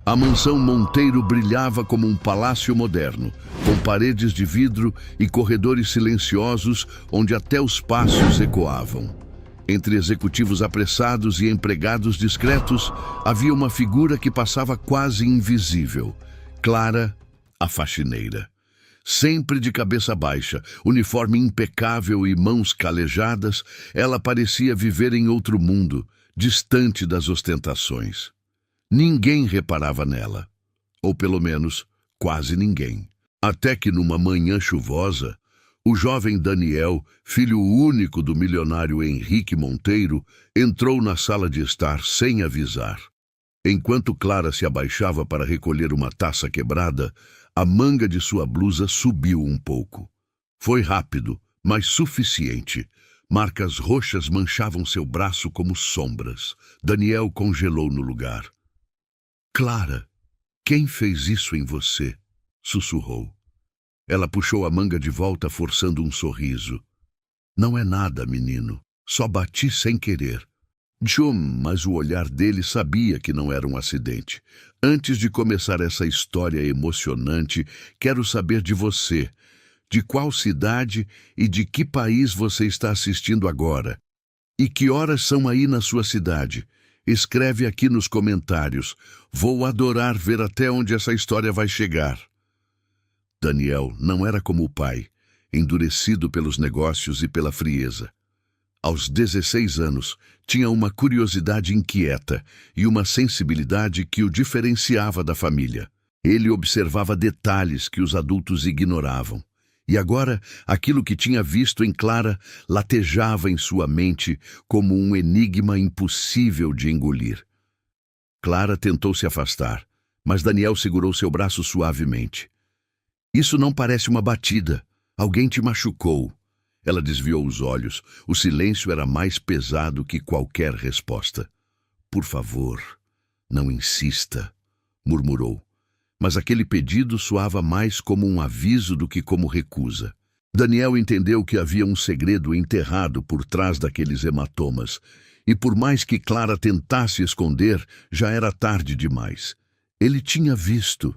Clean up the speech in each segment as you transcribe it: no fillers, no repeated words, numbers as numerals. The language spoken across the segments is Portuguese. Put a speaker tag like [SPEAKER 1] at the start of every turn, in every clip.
[SPEAKER 1] A mansão Monteiro brilhava como um palácio moderno, com paredes de vidro e corredores silenciosos onde até os passos ecoavam. Entre executivos apressados e empregados discretos, havia uma figura que passava quase invisível. Clara, a faxineira. Sempre de cabeça baixa, uniforme impecável e mãos calejadas, ela parecia viver em outro mundo, distante das ostentações. Ninguém reparava nela, ou pelo menos quase ninguém. Até que numa manhã chuvosa, o jovem Daniel, filho único do milionário Henrique Monteiro, entrou na sala de estar sem avisar. Enquanto Clara se abaixava para recolher uma taça quebrada, a manga de sua blusa subiu um pouco. Foi rápido, mas suficiente. Marcas roxas manchavam seu braço como sombras. Daniel congelou no lugar. "Clara, quem fez isso em você?" sussurrou. Ela puxou a manga de volta, forçando um sorriso. "Não é nada, menino. Só bati sem querer." Mas o olhar dele sabia que não era um acidente. "Antes de começar essa história emocionante, quero saber de você. De qual cidade e de que país você está assistindo agora? E que horas são aí na sua cidade? Escreve aqui nos comentários. Vou adorar ver até onde essa história vai chegar." Daniel não era como o pai, endurecido pelos negócios e pela frieza. Aos 16 anos, tinha uma curiosidade inquieta e uma sensibilidade que o diferenciava da família. Ele observava detalhes que os adultos ignoravam. E agora, aquilo que tinha visto em Clara latejava em sua mente como um enigma impossível de engolir. Clara tentou se afastar, mas Daniel segurou seu braço suavemente. "Isso não parece uma batida. Alguém te machucou." Ela desviou os olhos. O silêncio era mais pesado que qualquer resposta. "Por favor, não insista", murmurou. Mas aquele pedido soava mais como um aviso do que como recusa. Daniel entendeu que havia um segredo enterrado por trás daqueles hematomas. E por mais que Clara tentasse esconder, já era tarde demais. Ele tinha visto,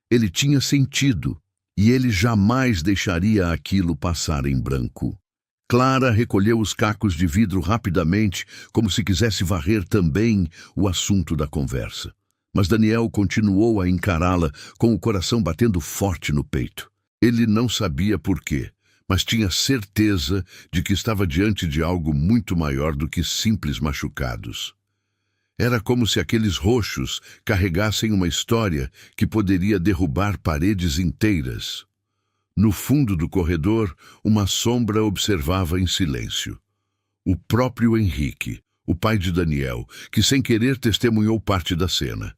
[SPEAKER 1] ele tinha sentido. E ele jamais deixaria aquilo passar em branco. Clara recolheu os cacos de vidro rapidamente, como se quisesse varrer também o assunto da conversa. Mas Daniel continuou a encará-la com o coração batendo forte no peito. Ele não sabia por quê, mas tinha certeza de que estava diante de algo muito maior do que simples machucados. Era como se aqueles roxos carregassem uma história que poderia derrubar paredes inteiras. No fundo do corredor, uma sombra observava em silêncio. O próprio Henrique, o pai de Daniel, que sem querer testemunhou parte da cena.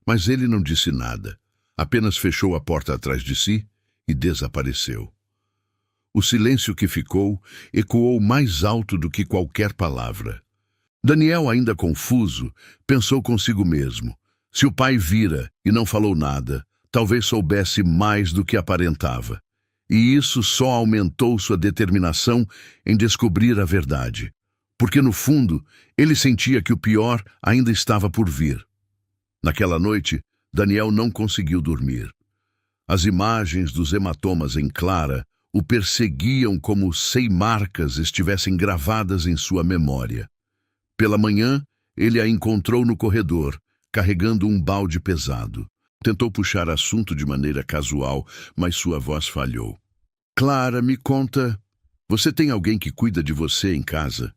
[SPEAKER 1] Mas ele não disse nada, apenas fechou a porta atrás de si e desapareceu. O silêncio que ficou ecoou mais alto do que qualquer palavra. Daniel, ainda confuso, pensou consigo mesmo. Se o pai vira e não falou nada, talvez soubesse mais do que aparentava. E isso só aumentou sua determinação em descobrir a verdade. Porque, no fundo, ele sentia que o pior ainda estava por vir. Naquela noite, Daniel não conseguiu dormir. As imagens dos hematomas em Clara o perseguiam como se marcas estivessem gravadas em sua memória. Pela manhã, ele a encontrou no corredor, carregando um balde pesado. Tentou puxar assunto de maneira casual, mas sua voz falhou. "Clara, me conta, você tem alguém que cuida de você em casa?"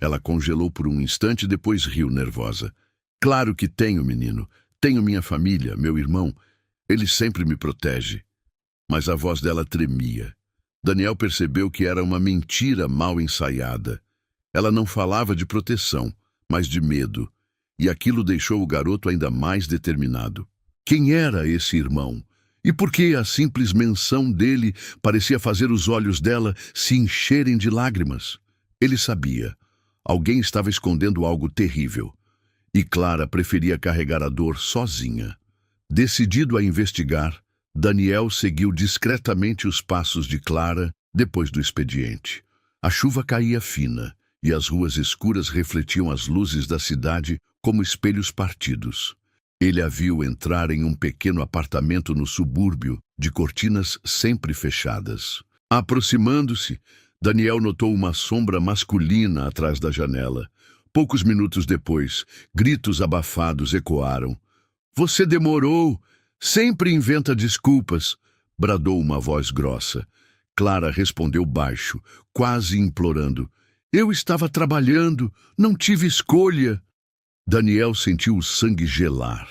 [SPEAKER 1] Ela congelou por um instante e depois riu nervosa. "Claro que tenho, menino. Tenho minha família, meu irmão. Ele sempre me protege." Mas a voz dela tremia. Daniel percebeu que era uma mentira mal ensaiada. Ela não falava de proteção, mas de medo, e aquilo deixou o garoto ainda mais determinado. Quem era esse irmão? E por que a simples menção dele parecia fazer os olhos dela se encherem de lágrimas? Ele sabia. Alguém estava escondendo algo terrível. E Clara preferia carregar a dor sozinha. Decidido a investigar, Daniel seguiu discretamente os passos de Clara depois do expediente. A chuva caía fina, e as ruas escuras refletiam as luzes da cidade como espelhos partidos. Ele a viu entrar em um pequeno apartamento no subúrbio, de cortinas sempre fechadas. Aproximando-se, Daniel notou uma sombra masculina atrás da janela. Poucos minutos depois, gritos abafados ecoaram. "Você demorou! Sempre inventa desculpas!" bradou uma voz grossa. Clara respondeu baixo, quase implorando. "Eu estava trabalhando, não tive escolha." Daniel sentiu o sangue gelar.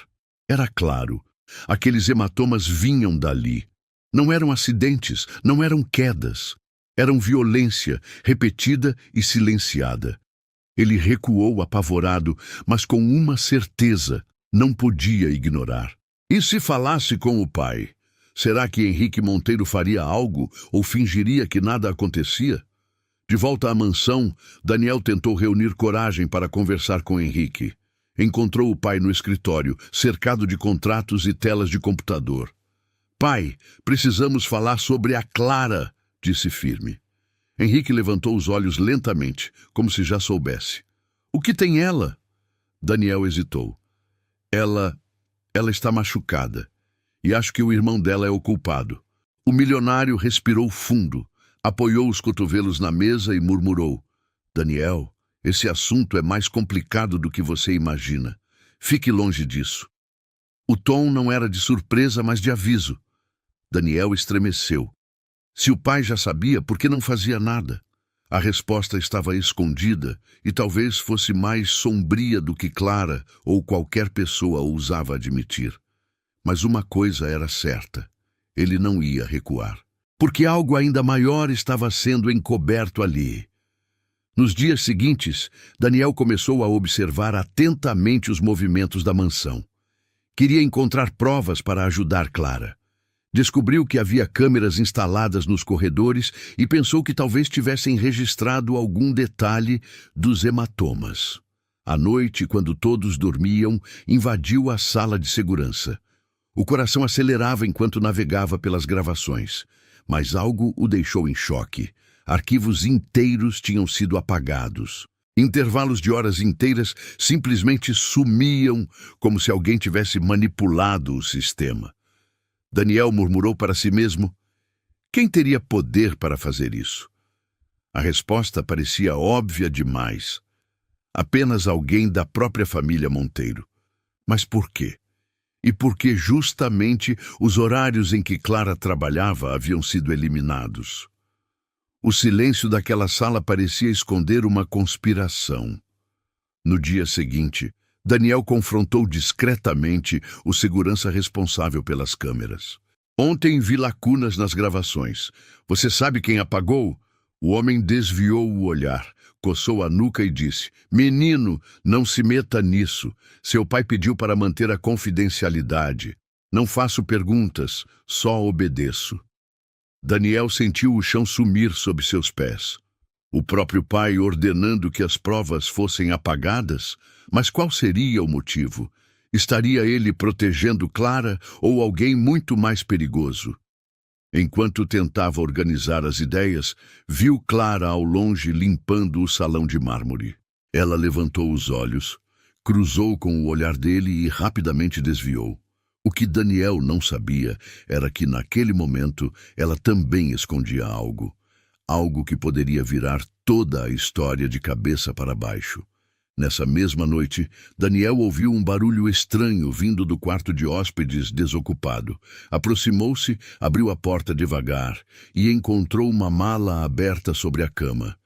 [SPEAKER 1] Era claro, aqueles hematomas vinham dali. Não eram acidentes, não eram quedas. Eram violência, repetida e silenciada. Ele recuou apavorado, mas com uma certeza, não podia ignorar. E se falasse com o pai? Será que Henrique Monteiro faria algo ou fingiria que nada acontecia? De volta à mansão, Daniel tentou reunir coragem para conversar com Henrique. Encontrou o pai no escritório, cercado de contratos e telas de computador. "Pai, precisamos falar sobre a Clara", disse firme. Henrique levantou os olhos lentamente, como se já soubesse. "O que tem ela?" Daniel hesitou. Ela está machucada. E acho que o irmão dela é o culpado." O milionário respirou fundo, apoiou os cotovelos na mesa e murmurou. "Daniel, esse assunto é mais complicado do que você imagina. Fique longe disso." O tom não era de surpresa, mas de aviso. Daniel estremeceu. Se o pai já sabia, por que não fazia nada? A resposta estava escondida e talvez fosse mais sombria do que Clara ou qualquer pessoa ousava admitir. Mas uma coisa era certa. Ele não ia recuar. Porque algo ainda maior estava sendo encoberto ali. Nos dias seguintes, Daniel começou a observar atentamente os movimentos da mansão. Queria encontrar provas para ajudar Clara. Descobriu que havia câmeras instaladas nos corredores e pensou que talvez tivessem registrado algum detalhe dos hematomas. À noite, quando todos dormiam, invadiu a sala de segurança. O coração acelerava enquanto navegava pelas gravações, mas algo o deixou em choque. Arquivos inteiros tinham sido apagados. Intervalos de horas inteiras simplesmente sumiam, como se alguém tivesse manipulado o sistema. Daniel murmurou para si mesmo: quem teria poder para fazer isso? A resposta parecia óbvia demais. Apenas alguém da própria família Monteiro. Mas por quê? E por que justamente os horários em que Clara trabalhava haviam sido eliminados? O silêncio daquela sala parecia esconder uma conspiração. No dia seguinte, Daniel confrontou discretamente o segurança responsável pelas câmeras. Ontem vi lacunas nas gravações. Você sabe quem apagou? O homem desviou o olhar, coçou a nuca e disse: menino, não se meta nisso. Seu pai pediu para manter a confidencialidade. Não faço perguntas, só obedeço. Daniel sentiu o chão sumir sob seus pés. O próprio pai ordenando que as provas fossem apagadas? Mas qual seria o motivo? Estaria ele protegendo Clara ou alguém muito mais perigoso? Enquanto tentava organizar as ideias, viu Clara ao longe limpando o salão de mármore. Ela levantou os olhos, cruzou com o olhar dele e rapidamente desviou. O que Daniel não sabia era que naquele momento ela também escondia algo. Algo que poderia virar toda a história de cabeça para baixo. Nessa mesma noite, Daniel ouviu um barulho estranho vindo do quarto de hóspedes desocupado. Aproximou-se, abriu a porta devagar e encontrou uma mala aberta sobre a cama.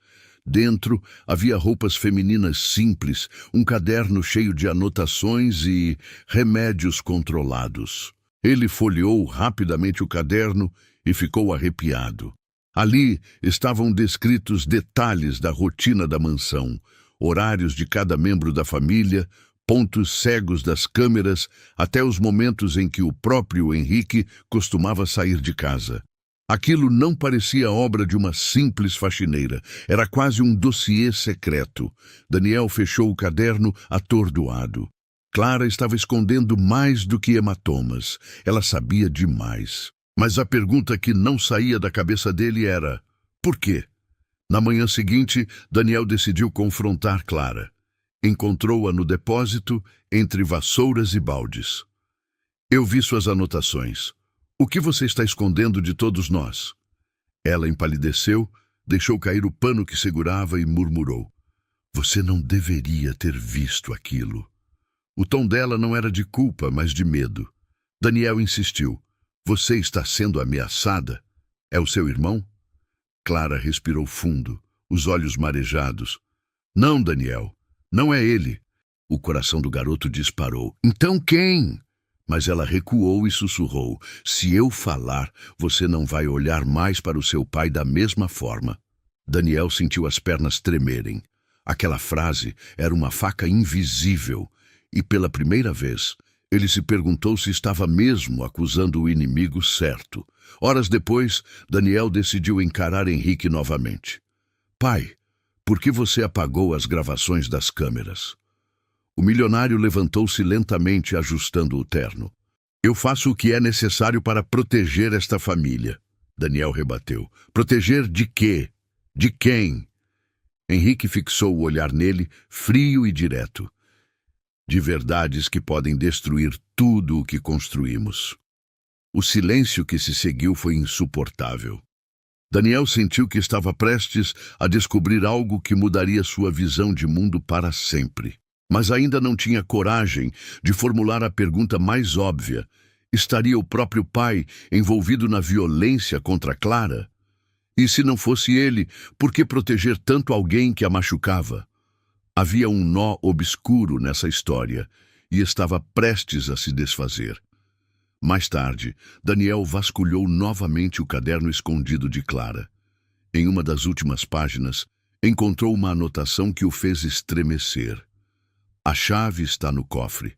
[SPEAKER 1] Dentro havia roupas femininas simples, um caderno cheio de anotações e remédios controlados. Ele folheou rapidamente o caderno e ficou arrepiado. Ali estavam descritos detalhes da rotina da mansão, horários de cada membro da família, pontos cegos das câmeras, até os momentos em que o próprio Henrique costumava sair de casa. Aquilo não parecia obra de uma simples faxineira, era quase um dossiê secreto. Daniel fechou o caderno atordoado. Clara estava escondendo mais do que hematomas. Ela sabia demais. Mas a pergunta que não saía da cabeça dele era: por quê? Na manhã seguinte, Daniel decidiu confrontar Clara. Encontrou-a no depósito, entre vassouras e baldes. Eu vi suas anotações. O que você está escondendo de todos nós? Ela empalideceu, deixou cair o pano que segurava e murmurou. Você não deveria ter visto aquilo. O tom dela não era de culpa, mas de medo. Daniel insistiu. Você está sendo ameaçada? É o seu irmão? Clara respirou fundo, os olhos marejados. Não, Daniel, não é ele. O coração do garoto disparou. Então quem? Mas ela recuou e sussurrou. Se eu falar, você não vai olhar mais para o seu pai da mesma forma. Daniel sentiu as pernas tremerem. Aquela frase era uma faca invisível. E pela primeira vez, ele se perguntou se estava mesmo acusando o inimigo certo. Horas depois, Daniel decidiu encarar Henrique novamente. Pai, por que você apagou as gravações das câmeras? O milionário levantou-se lentamente, ajustando o terno. Eu faço o que é necessário para proteger esta família, Daniel rebateu. Proteger de quê? De quem? Henrique fixou o olhar nele, frio e direto. De verdades que podem destruir tudo o que construímos. O silêncio que se seguiu foi insuportável. Daniel sentiu que estava prestes a descobrir algo que mudaria sua visão de mundo para sempre. Mas ainda não tinha coragem de formular a pergunta mais óbvia. Estaria o próprio pai envolvido na violência contra Clara? E se não fosse ele, por que proteger tanto alguém que a machucava? Havia um nó obscuro nessa história e estava prestes a se desfazer. Mais tarde, Daniel vasculhou novamente o caderno escondido de Clara. Em uma das últimas páginas, encontrou uma anotação que o fez estremecer. A chave está no cofre.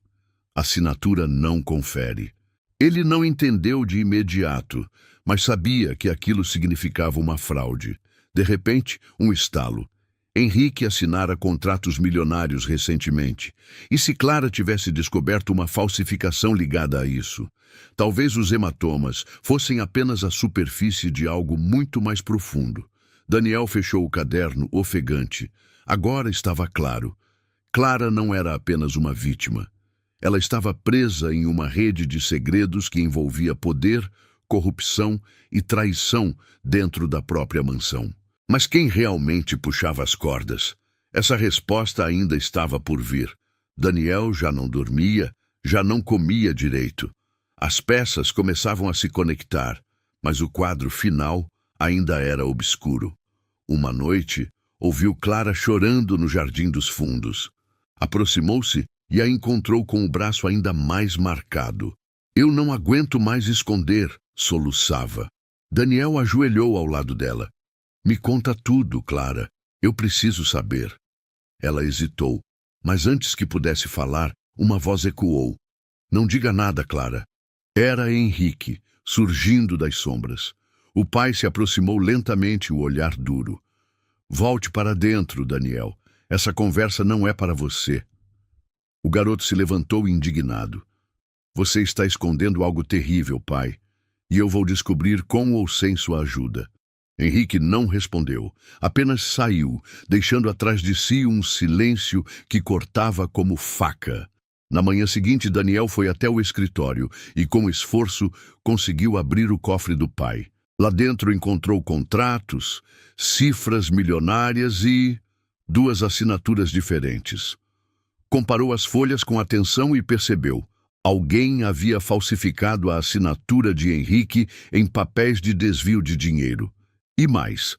[SPEAKER 1] A assinatura não confere. Ele não entendeu de imediato, mas sabia que aquilo significava uma fraude. De repente, um estalo. Henrique assinara contratos milionários recentemente. E se Clara tivesse descoberto uma falsificação ligada a isso? Talvez os hematomas fossem apenas a superfície de algo muito mais profundo. Daniel fechou o caderno ofegante. Agora estava claro. Clara não era apenas uma vítima. Ela estava presa em uma rede de segredos que envolvia poder, corrupção e traição dentro da própria mansão. Mas quem realmente puxava as cordas? Essa resposta ainda estava por vir. Daniel já não dormia, já não comia direito. As peças começavam a se conectar, mas o quadro final ainda era obscuro. Uma noite, ouviu Clara chorando no jardim dos fundos. Aproximou-se e a encontrou com o braço ainda mais marcado. Eu não aguento mais esconder, soluçava. Daniel ajoelhou ao lado dela. Me conta tudo, Clara. Eu preciso saber. Ela hesitou, mas antes que pudesse falar, uma voz ecoou. Não diga nada, Clara. Era Henrique, surgindo das sombras. O pai se aproximou lentamente, o olhar duro. Volte para dentro, Daniel. Essa conversa não é para você. O garoto se levantou indignado. Você está escondendo algo terrível, pai, e eu vou descobrir com ou sem sua ajuda. Henrique não respondeu, apenas saiu, deixando atrás de si um silêncio que cortava como faca. Na manhã seguinte, Daniel foi até o escritório e, com esforço, conseguiu abrir o cofre do pai. Lá dentro encontrou contratos, cifras milionárias e 2 assinaturas diferentes. Comparou as folhas com atenção e percebeu. Alguém havia falsificado a assinatura de Henrique em papéis de desvio de dinheiro. E mais,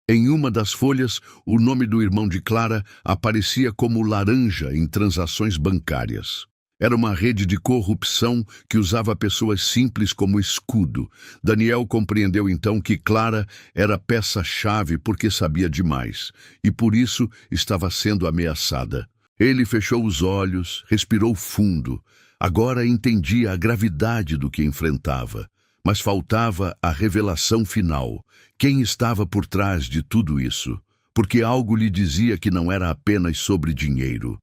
[SPEAKER 1] em uma das folhas, o nome do irmão de Clara aparecia como laranja em transações bancárias. Era uma rede de corrupção que usava pessoas simples como escudo. Daniel compreendeu então que Clara era peça-chave porque sabia demais, e por isso estava sendo ameaçada. Ele fechou os olhos, respirou fundo. Agora entendia a gravidade do que enfrentava, mas faltava a revelação final. Quem estava por trás de tudo isso? Porque algo lhe dizia que não era apenas sobre dinheiro.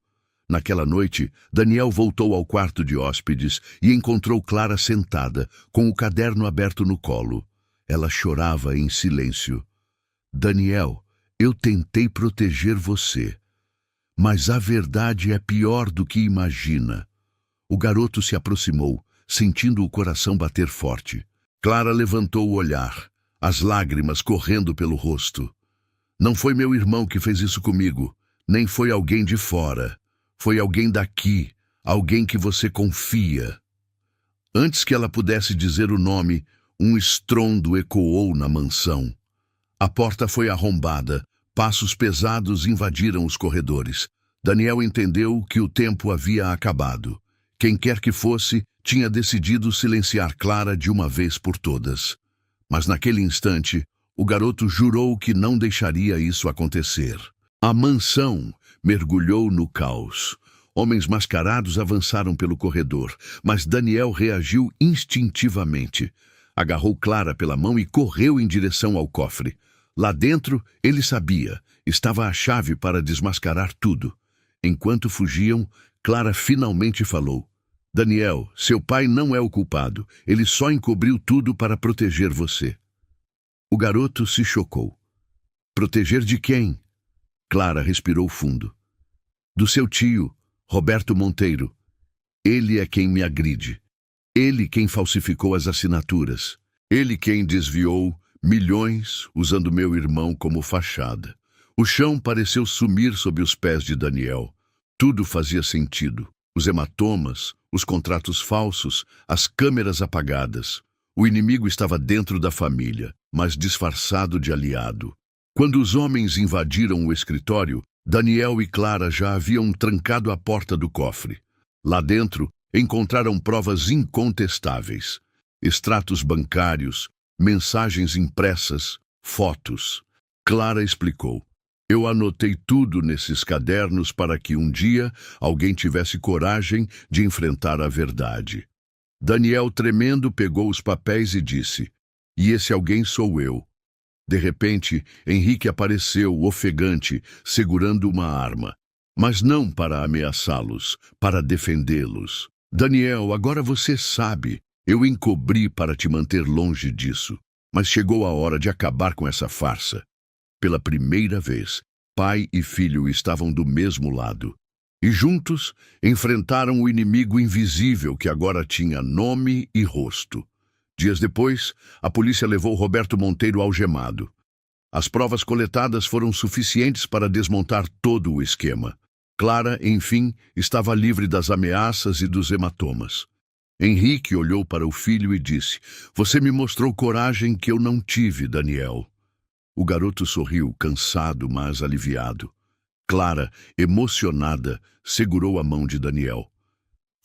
[SPEAKER 1] Naquela noite, Daniel voltou ao quarto de hóspedes e encontrou Clara sentada, com o caderno aberto no colo. Ela chorava em silêncio. Daniel, eu tentei proteger você, Mas a verdade é pior do que imagina. O garoto se aproximou, sentindo o coração bater forte. Clara levantou o olhar, as lágrimas correndo pelo rosto. Não foi meu irmão que fez isso comigo, nem foi alguém de fora. Foi alguém daqui, alguém que você confia. Antes que ela pudesse dizer o nome, um estrondo ecoou na mansão. A porta foi arrombada, passos pesados invadiram os corredores. Daniel entendeu que o tempo havia acabado. Quem quer que fosse, tinha decidido silenciar Clara de uma vez por todas. Mas naquele instante, o garoto jurou que não deixaria isso acontecer. A mansão mergulhou no caos. Homens mascarados avançaram pelo corredor, mas Daniel reagiu instintivamente. Agarrou Clara pela mão e correu em direção ao cofre. Lá dentro, ele sabia, estava a chave para desmascarar tudo. Enquanto fugiam, Clara finalmente falou: Daniel, seu pai não é o culpado. Ele só encobriu tudo para proteger você. O garoto se chocou. Proteger de quem? Clara respirou fundo. Do seu tio, Roberto Monteiro. Ele é quem me agride. Ele quem falsificou as assinaturas. Ele quem desviou milhões usando meu irmão como fachada. O chão pareceu sumir sob os pés de Daniel. Tudo fazia sentido. Os hematomas, os contratos falsos, as câmeras apagadas. O inimigo estava dentro da família, mas disfarçado de aliado. Quando os homens invadiram o escritório, Daniel e Clara já haviam trancado a porta do cofre. Lá dentro, encontraram provas incontestáveis. Extratos bancários, mensagens impressas, fotos. Clara explicou: eu anotei tudo nesses cadernos para que um dia alguém tivesse coragem de enfrentar a verdade. Daniel, tremendo, pegou os papéis e disse: e esse alguém sou eu. De repente, Henrique apareceu, ofegante, segurando uma arma. Mas não para ameaçá-los, para defendê-los. Daniel, agora você sabe. Eu encobri para te manter longe disso. Mas chegou a hora de acabar com essa farsa. Pela primeira vez, pai e filho estavam do mesmo lado. E juntos enfrentaram o inimigo invisível que agora tinha nome e rosto. Dias depois, a polícia levou Roberto Monteiro algemado. As provas coletadas foram suficientes para desmontar todo o esquema. Clara, enfim, estava livre das ameaças e dos hematomas. Henrique olhou para o filho e disse: você me mostrou coragem que eu não tive, Daniel. O garoto sorriu, cansado, mas aliviado. Clara, emocionada, segurou a mão de Daniel.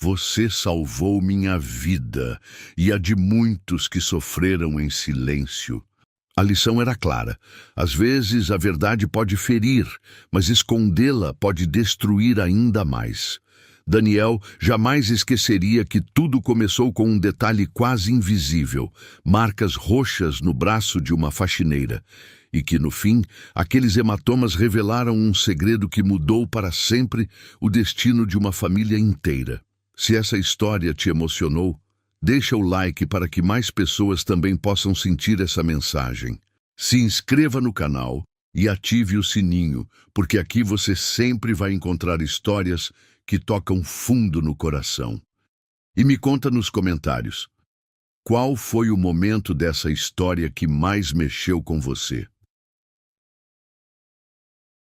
[SPEAKER 1] Você salvou minha vida e a de muitos que sofreram em silêncio. A lição era clara. Às vezes a verdade pode ferir, mas escondê-la pode destruir ainda mais. Daniel jamais esqueceria que tudo começou com um detalhe quase invisível, marcas roxas no braço de uma faxineira, e que, no fim, aqueles hematomas revelaram um segredo que mudou para sempre o destino de uma família inteira. Se essa história te emocionou, deixa o like para que mais pessoas também possam sentir essa mensagem. Se inscreva no canal e ative o sininho, porque aqui você sempre vai encontrar histórias que tocam fundo no coração. E me conta nos comentários, qual foi o momento dessa história que mais mexeu com você?